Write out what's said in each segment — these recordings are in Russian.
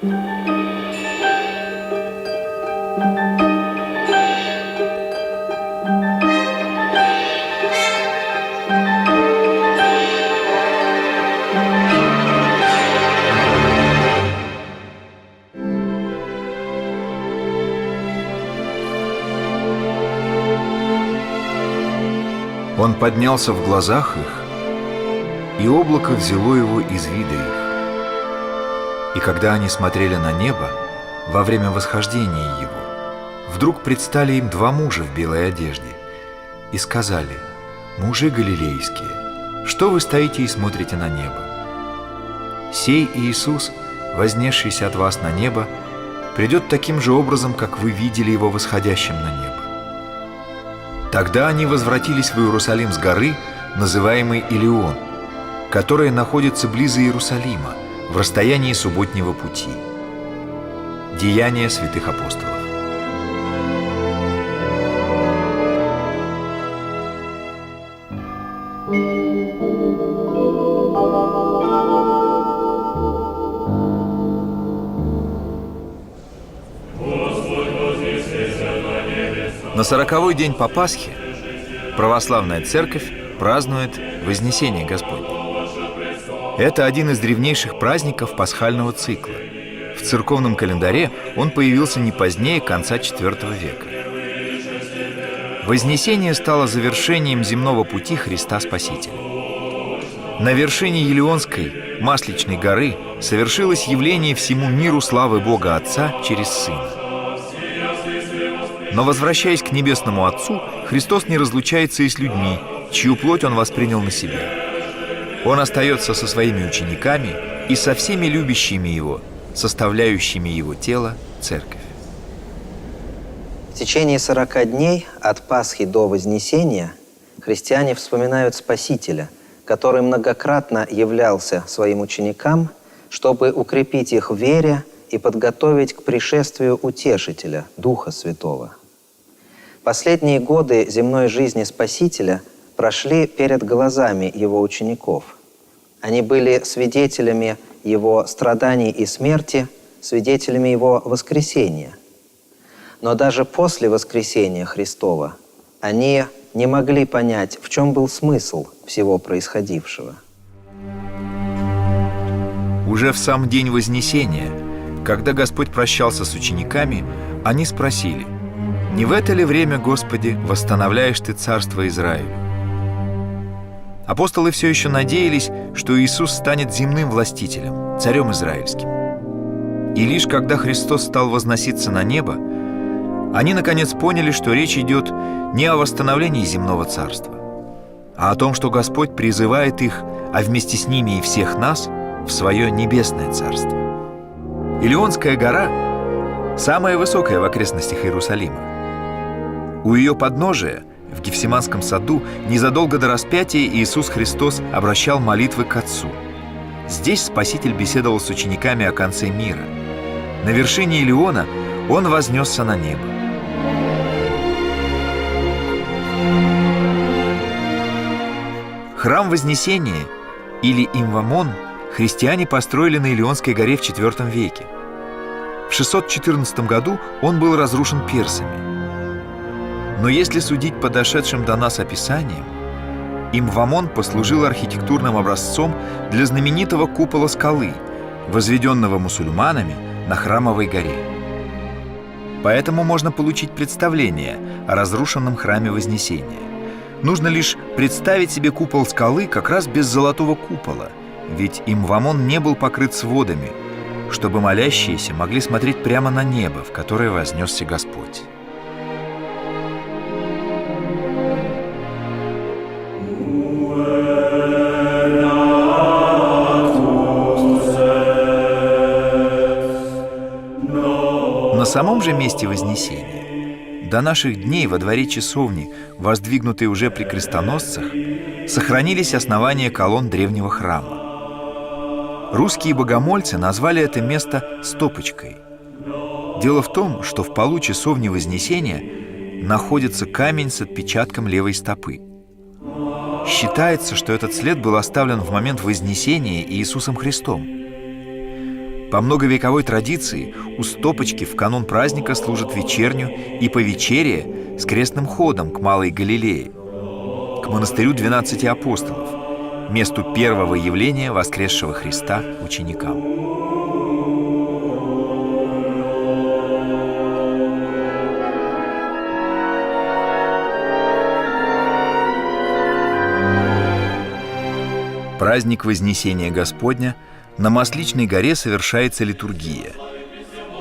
Он поднялся в глазах их, и облако взяло его из вида их. И когда они смотрели на небо во время восхождения его, вдруг предстали им два мужа в белой одежде и сказали: «Мужи галилейские, что вы стоите и смотрите на небо? Сей Иисус, вознесшийся от вас на небо, придет таким же образом, как вы видели его восходящим на небо». Тогда они возвратились в Иерусалим с горы, называемой Илион, которая находится близ Иерусалима, в расстоянии субботнего пути. Деяния святых апостолов. На 40-й день по Пасхе православная церковь празднует Вознесение Господне. Это один из древнейших праздников пасхального цикла. В церковном календаре он появился не позднее конца IV века. Вознесение стало завершением земного пути Христа Спасителя. На вершине Елеонской Масличной горы совершилось явление всему миру славы Бога Отца через Сына. Но, возвращаясь к Небесному Отцу, Христос не разлучается и с людьми, чью плоть Он воспринял на себя. Он остается со своими учениками и со всеми любящими Его, составляющими Его тело, Церковь. В течение 40 дней от Пасхи до Вознесения христиане вспоминают Спасителя, который многократно являлся своим ученикам, чтобы укрепить их в вере и подготовить к пришествию Утешителя, Духа Святого. Последние годы земной жизни Спасителя прошли перед глазами Его учеников. Они были свидетелями Его страданий и смерти, свидетелями Его воскресения. Но даже после воскресения Христова они не могли понять, в чем был смысл всего происходившего. Уже в сам день Вознесения, когда Господь прощался с учениками, они спросили: «Не в это ли время, Господи, восстановляешь Ты царство Израилю?» Апостолы все еще надеялись, что Иисус станет земным властителем, царем израильским. И лишь когда Христос стал возноситься на небо, они наконец поняли, что речь идет не о восстановлении земного царства, а о том, что Господь призывает их, а вместе с ними и всех нас, в свое небесное царство. Илионская гора – самая высокая в окрестностях Иерусалима. У ее подножия, в Гефсиманском саду, незадолго до распятия Иисус Христос обращал молитвы к Отцу. Здесь Спаситель беседовал с учениками о конце мира. На вершине Илиона Он вознесся на небо. Храм Вознесения, или Имвамон, христиане построили на Илионской горе в IV веке. В 614 году он был разрушен персами. Но если судить по дошедшим до нас описаниям, Имвамон послужил архитектурным образцом для знаменитого купола скалы, возведенного мусульманами на Храмовой горе. Поэтому можно получить представление о разрушенном храме Вознесения. Нужно лишь представить себе купол скалы как раз без золотого купола, ведь Имвамон не был покрыт сводами, чтобы молящиеся могли смотреть прямо на небо, в которое вознесся Господь. На самом же месте Вознесения, до наших дней во дворе часовни, воздвигнутой уже при крестоносцах, сохранились основания колонн древнего храма. Русские богомольцы назвали это место Стопочкой. Дело в том, что в полу часовни Вознесения находится камень с отпечатком левой стопы. Считается, что этот след был оставлен в момент Вознесения Иисусом Христом. По многовековой традиции у стопочки в канун праздника служат вечерню и повечерие с крестным ходом к Малой Галилее, к монастырю 12 апостолов, месту первого явления воскресшего Христа ученикам. Праздник Вознесения Господня на Масличной горе совершается литургия,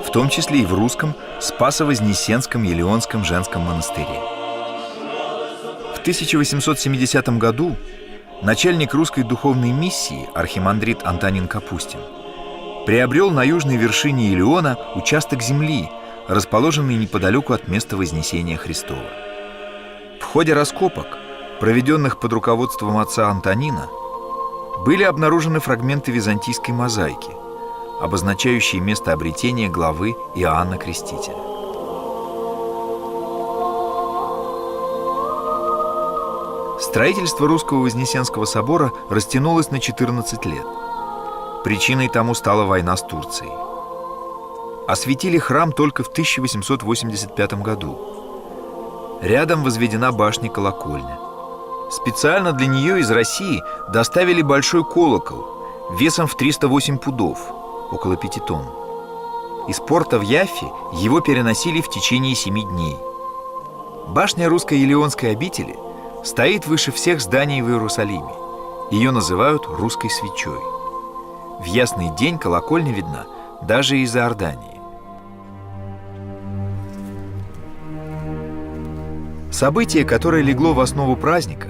в том числе и в русском Спасо-Вознесенском Елеонском женском монастыре. В 1870 году начальник русской духовной миссии архимандрит Антонин Капустин приобрел на южной вершине Елеона участок земли, расположенный неподалеку от места Вознесения Христова. В ходе раскопок, проведенных под руководством отца Антонина, были обнаружены фрагменты византийской мозаики, обозначающие место обретения главы Иоанна Крестителя. Строительство Русского Вознесенского собора растянулось на 14 лет. Причиной тому стала война с Турцией. Осветили храм только в 1885 году. Рядом возведена башня-колокольня. Специально для нее из России доставили большой колокол весом в 308 пудов, около 5 тонн. Из порта в Яффе его переносили в течение 7 дней. Башня русской Елеонской обители стоит выше всех зданий в Иерусалиме. Ее называют русской свечой. В ясный день колокольня видна даже из Иордании. Событие, которое легло в основу праздника,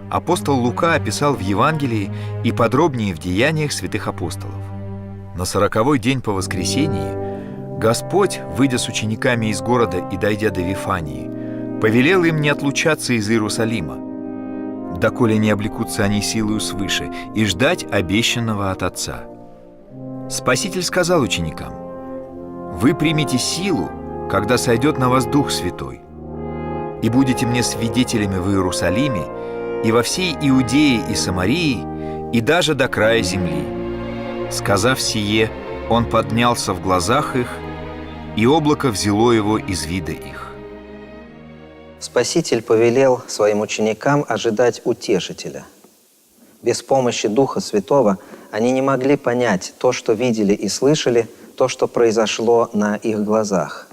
апостол Лука описал в Евангелии и подробнее в Деяниях святых апостолов. На 40-й день по воскресении Господь, выйдя с учениками из города и дойдя до Вифании, повелел им не отлучаться из Иерусалима, доколе не облекутся они силою свыше, и ждать обещанного от Отца. Спаситель сказал ученикам: «Вы примете силу, когда сойдет на вас Дух Святой, и будете мне свидетелями в Иерусалиме, и во всей Иудее и Самарии, и даже до края земли». Сказав сие, он поднялся в глазах их, и облако взяло его из вида их. Спаситель повелел своим ученикам ожидать утешителя. Без помощи Духа Святого они не могли понять то, что видели и слышали, то, что произошло на их глазах.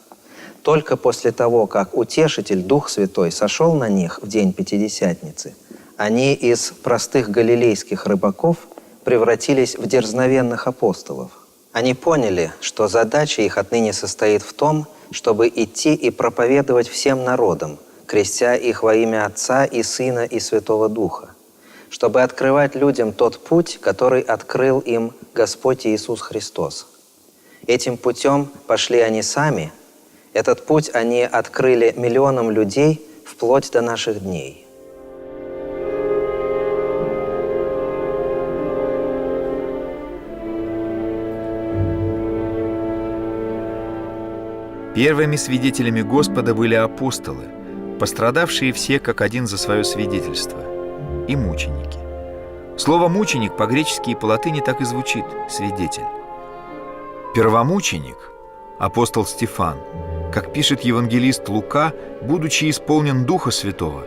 Только после того, как утешитель, Дух Святой, сошел на них в день Пятидесятницы, они из простых галилейских рыбаков превратились в дерзновенных апостолов. Они поняли, что задача их отныне состоит в том, чтобы идти и проповедовать всем народам, крестя их во имя Отца и Сына и Святого Духа, чтобы открывать людям тот путь, который открыл им Господь Иисус Христос. Этим путем пошли они сами. Этот путь они открыли миллионам людей вплоть до наших дней. Первыми свидетелями Господа были апостолы, пострадавшие все как один за свое свидетельство, и мученики. Слово «мученик» по-гречески и по-латыни так и звучит – «свидетель». Первомученик, апостол Стефан, как пишет евангелист Лука, будучи исполнен Духа Святого,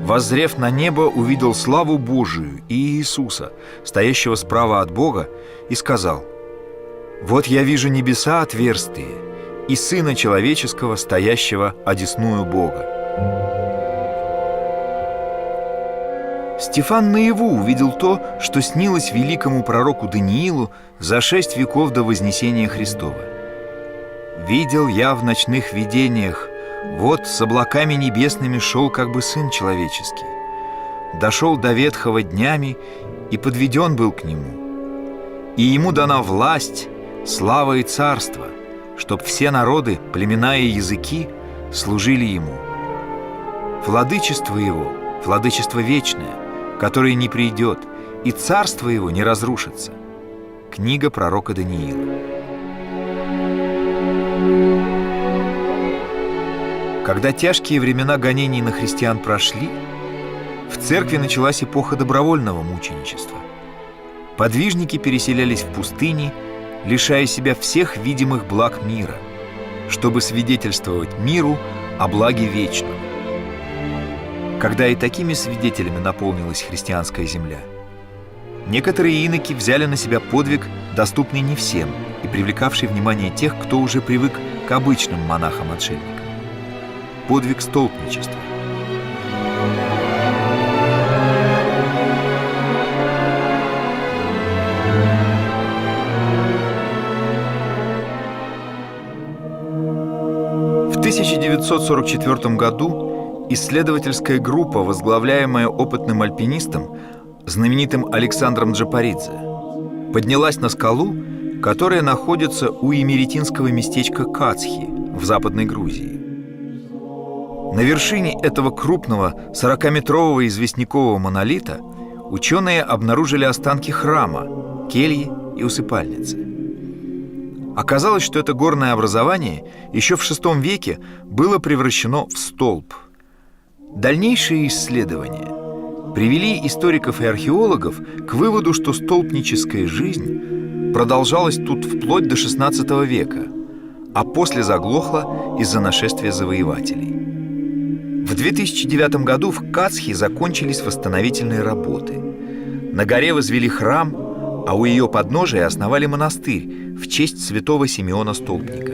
воззрев на небо, увидел славу Божию и Иисуса, стоящего справа от Бога, и сказал: «Вот я вижу небеса отверстые, и Сына Человеческого, стоящего одесную Бога». Стефан наяву увидел то, что снилось великому пророку Даниилу за 6 веков до Вознесения Христова. «Видел я в ночных видениях, вот с облаками небесными шел как бы Сын Человеческий. Дошел до ветхого днями и подведен был к Нему. И Ему дана власть, слава и царство, чтоб все народы, племена и языки служили Ему. Владычество Его, владычество вечное, которое не придет, и царство Его не разрушится». Книга пророка Даниила. Когда тяжкие времена гонений на христиан прошли, в церкви началась эпоха добровольного мученичества. Подвижники переселялись в пустыни, лишая себя всех видимых благ мира, чтобы свидетельствовать миру о благе вечном. Когда и такими свидетелями наполнилась христианская земля, некоторые иноки взяли на себя подвиг, доступный не всем и привлекавший внимание тех, кто уже привык к обычным монахам-отшельникам. Подвиг столпничества. В 1944 году исследовательская группа, возглавляемая опытным альпинистом, знаменитым Александром Джапаридзе, поднялась на скалу, которая находится у емеретинского местечка Кацхи в Западной Грузии. На вершине этого крупного 40-метрового известнякового монолита ученые обнаружили останки храма, кельи и усыпальницы. Оказалось, что это горное образование еще в VI веке было превращено в столб. Дальнейшие исследования привели историков и археологов к выводу, что столпническая жизнь продолжалась тут вплоть до XVI века, а после заглохла из-за нашествия завоевателей. В 2009 году в Кацхи закончились восстановительные работы. На горе возвели храм, а у ее подножия основали монастырь в честь святого Симеона Столпника.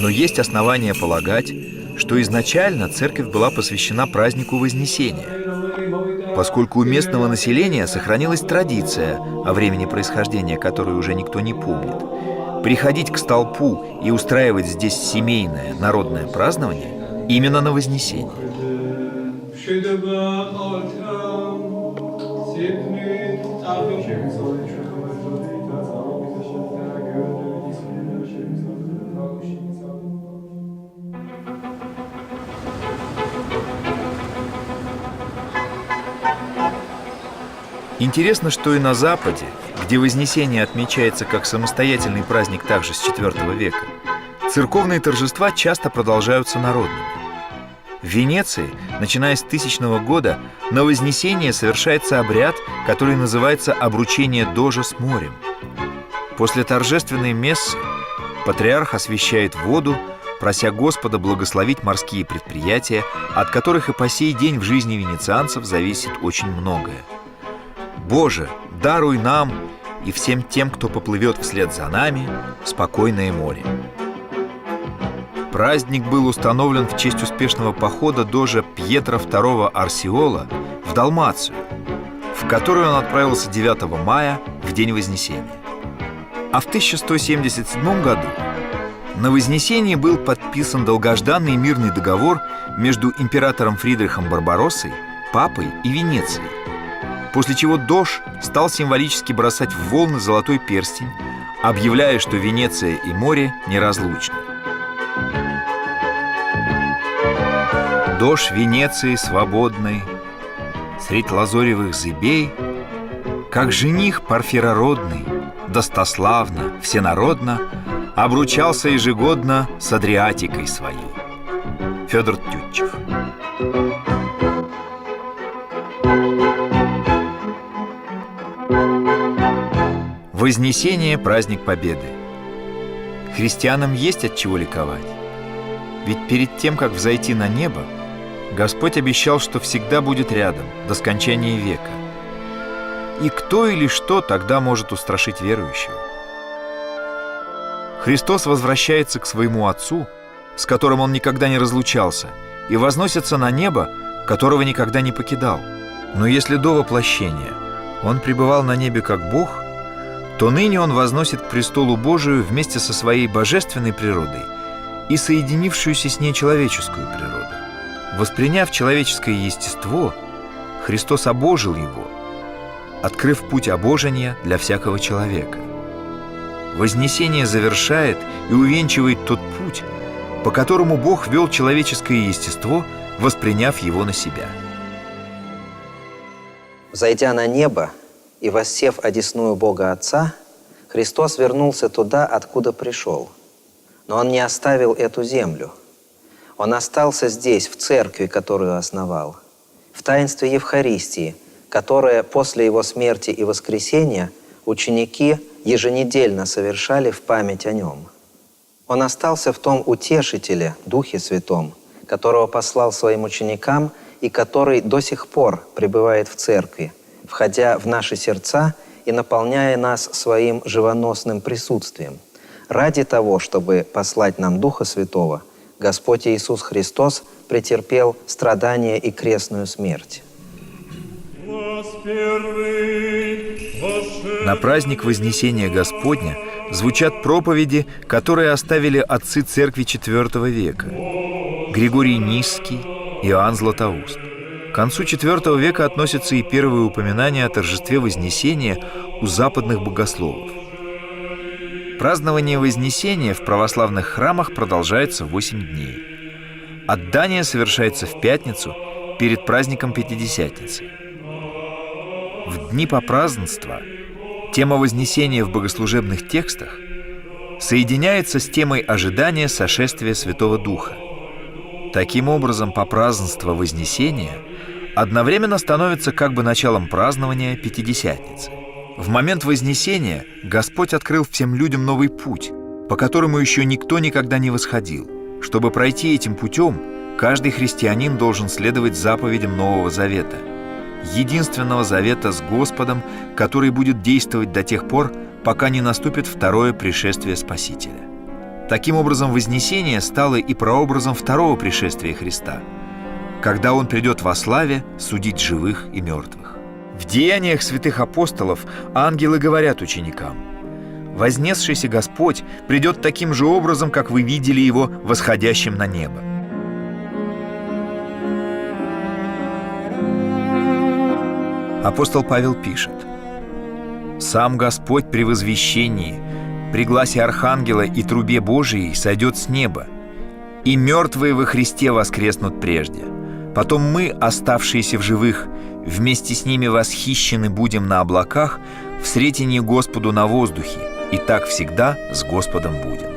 Но есть основания полагать, что изначально церковь была посвящена празднику Вознесения, поскольку у местного населения сохранилась традиция, о времени происхождения которой уже никто не помнит, приходить к столпу и устраивать здесь семейное народное празднование именно на Вознесение. Интересно, что и на Западе, где Вознесение отмечается как самостоятельный праздник также с IV века, церковные торжества часто продолжаются народными. В Венеции, начиная с 1000 года, на Вознесение совершается обряд, который называется «обручение Дожа с морем». После торжественной мессы патриарх освящает воду, прося Господа благословить морские предприятия, от которых и по сей день в жизни венецианцев зависит очень многое. «Боже, даруй нам и всем тем, кто поплывет вслед за нами, спокойное море». Праздник был установлен в честь успешного похода дожа Пьетро II Арсиола в Далмацию, в которую он отправился 9 мая, в день Вознесения. А в 1177 году на Вознесении был подписан долгожданный мирный договор между императором Фридрихом Барбароссой, папой и Венецией, после чего дож стал символически бросать в волны золотой перстень, объявляя, что Венеция и море неразлучны. Дож Венеции свободной, средь лазоревых зыбей, как жених парфирородный, достославно, всенародно обручался ежегодно с Адриатикой своей. Федор Тютчев. Вознесение – праздник Победы. Христианам есть от чего ликовать. Ведь перед тем, как взойти на небо, Господь обещал, что всегда будет рядом до скончания века. И кто или что тогда может устрашить верующего? Христос возвращается к своему Отцу, с которым Он никогда не разлучался, и возносится на небо, которого никогда не покидал. Но если до воплощения Он пребывал на небе как Бог, то ныне Он возносит к престолу Божию вместе со своей божественной природой и соединившуюся с ней человеческую природу. Восприняв человеческое естество, Христос обожил его, открыв путь обожения для всякого человека. Вознесение завершает и увенчивает тот путь, по которому Бог вел человеческое естество, восприняв его на себя. Зайдя на небо и воссев одесную Бога Отца, Христос вернулся туда, откуда пришел. Но Он не оставил эту землю. Он остался здесь, в церкви, которую основал, в таинстве Евхаристии, которое после Его смерти и воскресения ученики еженедельно совершали в память о Нем. Он остался в том Утешителе, Духе Святом, которого послал своим ученикам и который до сих пор пребывает в Церкви, входя в наши сердца и наполняя нас своим живоносным присутствием. Ради того, чтобы послать нам Духа Святого, Господь Иисус Христос претерпел страдания и крестную смерть. На праздник Вознесения Господня звучат проповеди, которые оставили отцы Церкви IV века – Григорий Нисский, Иоанн Златоуст. К концу IV века относятся и первые упоминания о торжестве Вознесения у западных богословов. Празднование Вознесения в православных храмах продолжается 8 дней. Отдание совершается в пятницу перед праздником Пятидесятницы. В дни попразднства тема Вознесения в богослужебных текстах соединяется с темой ожидания сошествия Святого Духа. Таким образом, попразднство Вознесения одновременно становится как бы началом празднования Пятидесятницы. В момент Вознесения Господь открыл всем людям новый путь, по которому еще никто никогда не восходил. Чтобы пройти этим путем, каждый христианин должен следовать заповедям Нового Завета, единственного завета с Господом, который будет действовать до тех пор, пока не наступит второе пришествие Спасителя. Таким образом, Вознесение стало и прообразом второго пришествия Христа, когда Он придет во славе судить живых и мертвых. В деяниях святых апостолов ангелы говорят ученикам: «Вознесшийся Господь придет таким же образом, как вы видели Его восходящим на небо». Апостол Павел пишет: «Сам Господь при возвещении, при гласе архангела и трубе Божией сойдет с неба, и мертвые во Христе воскреснут прежде. Потом мы, оставшиеся в живых, вместе с ними восхищены будем на облаках в сретении Господу на воздухе, и так всегда с Господом будем».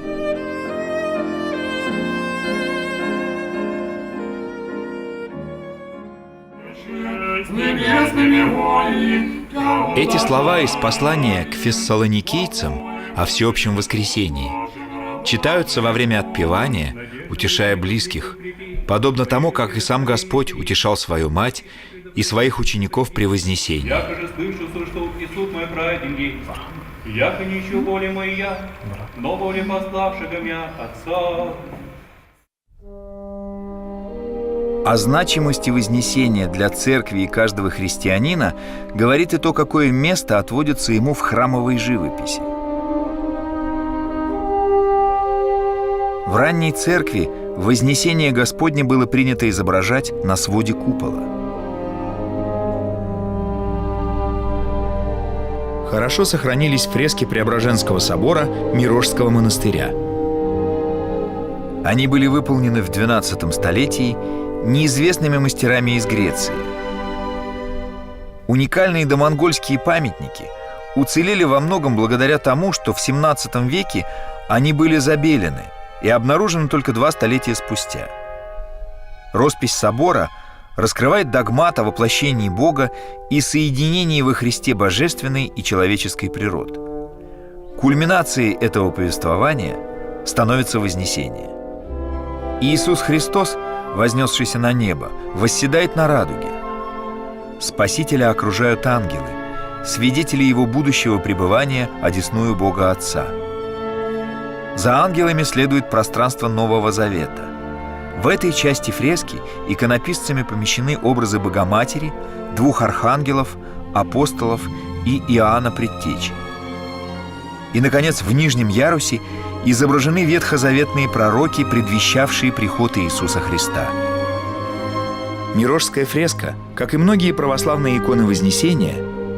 Эти слова из послания к фессалоникийцам о всеобщем воскресении читаются во время отпевания, утешая близких, подобно тому, как и сам Господь утешал свою мать и своих учеников при Вознесении. «Яко же слышу, что утнесут мои праведники, яко не ищу воли моя, но воли пославшего меня Отца». О значимости Вознесения для церкви и каждого христианина говорит и то, какое место отводится ему в храмовой живописи. В ранней церкви Вознесение Господне было принято изображать на своде купола. Хорошо сохранились фрески Преображенского собора Мирошского монастыря. Они были выполнены в XII столетии неизвестными мастерами из Греции. Уникальные домонгольские памятники уцелели во многом благодаря тому, что в XVII веке они были забелены и обнаружены только 2 столетия спустя. Роспись собора раскрывает догмат о воплощении Бога и соединении во Христе божественной и человеческой природ. Кульминацией этого повествования становится Вознесение. Иисус Христос, вознесшийся на небо, восседает на радуге. Спасителя окружают ангелы, свидетели Его будущего пребывания одесную Бога Отца. За ангелами следует пространство Нового Завета. В этой части фрески иконописцами помещены образы Богоматери, 2 архангелов, апостолов и Иоанна Предтечи. И, наконец, в нижнем ярусе изображены ветхозаветные пророки, предвещавшие приход Иисуса Христа. Мирошская фреска, как и многие православные иконы Вознесения,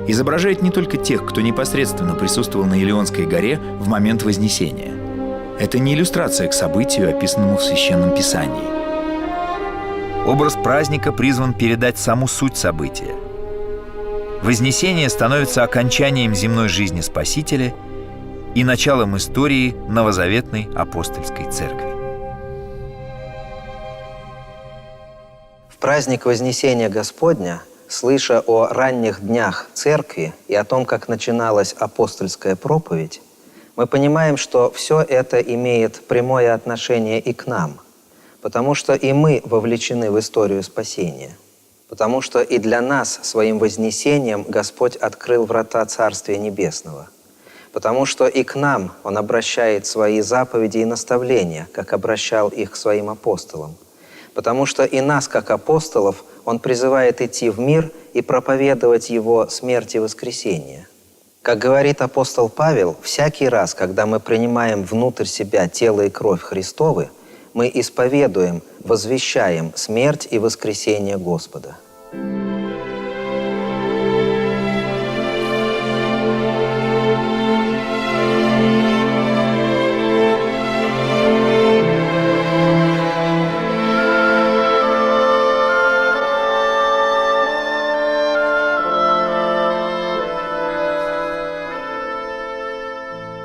изображает не только тех, кто непосредственно присутствовал на Илионской горе в момент Вознесения. Это не иллюстрация к событию, описанному в Священном Писании. Образ праздника призван передать саму суть события. Вознесение становится окончанием земной жизни Спасителя и началом истории новозаветной апостольской церкви. В праздник Вознесения Господня слыша о ранних днях Церкви и о том, как начиналась апостольская проповедь, мы понимаем, что все это имеет прямое отношение и к нам, потому что и мы вовлечены в историю спасения, потому что и для нас своим вознесением Господь открыл врата Царствия Небесного, потому что и к нам Он обращает свои заповеди и наставления, как обращал их к своим апостолам, потому что и нас, как апостолов, Он призывает идти в мир и проповедовать Его смерть и воскресение. Как говорит апостол Павел, всякий раз, когда мы принимаем внутрь себя тело и кровь Христовы, мы исповедуем, возвещаем смерть и воскресение Господа.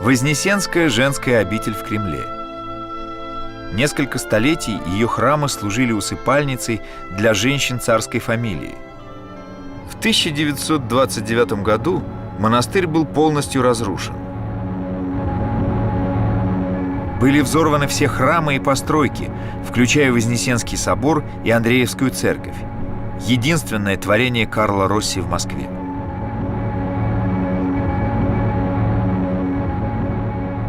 Вознесенская женская обитель в Кремле. Несколько столетий ее храмы служили усыпальницей для женщин царской фамилии. В 1929 году монастырь был полностью разрушен. Были взорваны все храмы и постройки, включая Вознесенский собор и Андреевскую церковь, единственное творение Карла Росси в Москве.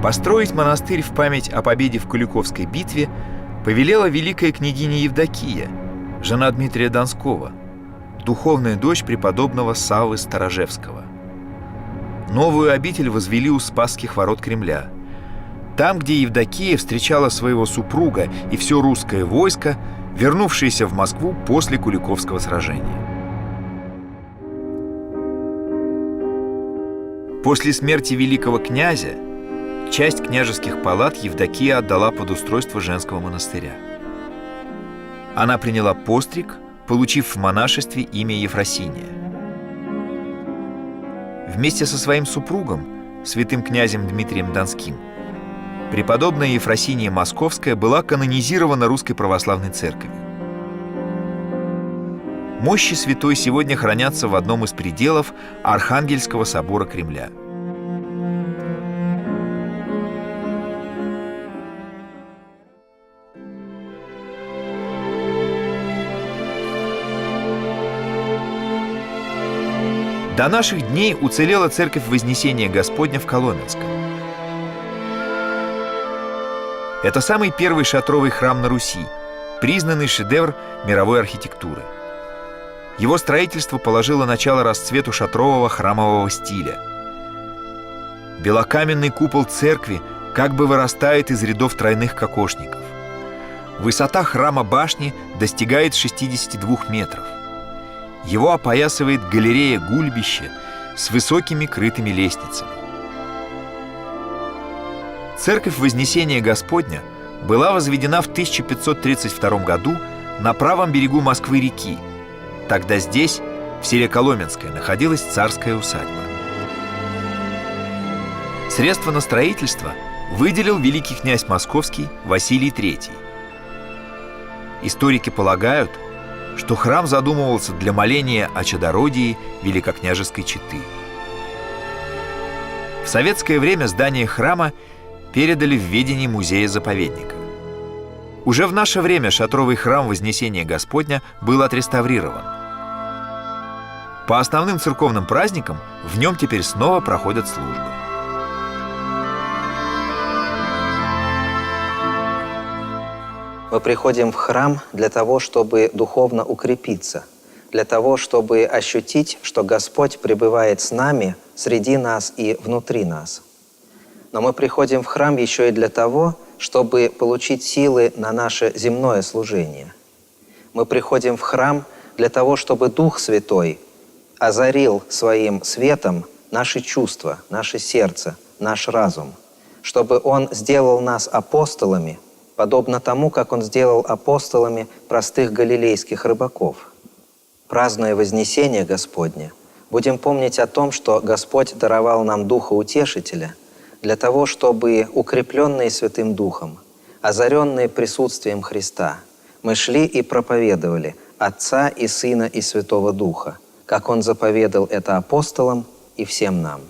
Построить монастырь в память о победе в Куликовской битве повелела великая княгиня Евдокия, жена Дмитрия Донского, духовная дочь преподобного Саввы Старожевского. Новую обитель возвели у Спасских ворот Кремля, там, где Евдокия встречала своего супруга и все русское войско, вернувшееся в Москву после Куликовского сражения. После смерти великого князя часть княжеских палат Евдокия отдала под устройство женского монастыря. Она приняла постриг, получив в монашестве имя Ефросиния. Вместе со своим супругом, святым князем Дмитрием Донским, преподобная Ефросиния Московская была канонизирована Русской Православной Церковью. Мощи святой сегодня хранятся в одном из пределов Архангельского собора Кремля. До наших дней уцелела церковь Вознесения Господня в Коломенском. Это самый первый шатровый храм на Руси, признанный шедевр мировой архитектуры. Его строительство положило начало расцвету шатрового храмового стиля. Белокаменный купол церкви как бы вырастает из рядов тройных кокошников. Высота храма башни достигает 62 метров. Его опоясывает галерея-гульбище с высокими крытыми лестницами. Церковь Вознесения Господня была возведена в 1532 году на правом берегу Москвы-реки. Тогда здесь, в селе Коломенское, находилась царская усадьба. Средства на строительство выделил великий князь Московский Василий III. Историки полагают, что храм задумывался для моления о чадородии великокняжеской четы. В советское время здание храма передали в ведение музея-заповедника. Уже в наше время шатровый храм Вознесения Господня был отреставрирован. По основным церковным праздникам в нем теперь снова проходят службы. Мы приходим в храм для того, чтобы духовно укрепиться, для того, чтобы ощутить, что Господь пребывает с нами, среди нас и внутри нас. Но мы приходим в храм еще и для того, чтобы получить силы на наше земное служение. Мы приходим в храм для того, чтобы Дух Святой озарил своим светом наши чувства, наше сердце, наш разум, чтобы Он сделал нас апостолами, подобно тому, как Он сделал апостолами простых галилейских рыбаков. Празднуя Вознесение Господне, будем помнить о том, что Господь даровал нам Духа Утешителя для того, чтобы, укрепленные Святым Духом, озаренные присутствием Христа, мы шли и проповедовали Отца и Сына и Святого Духа, как Он заповедал это апостолам и всем нам.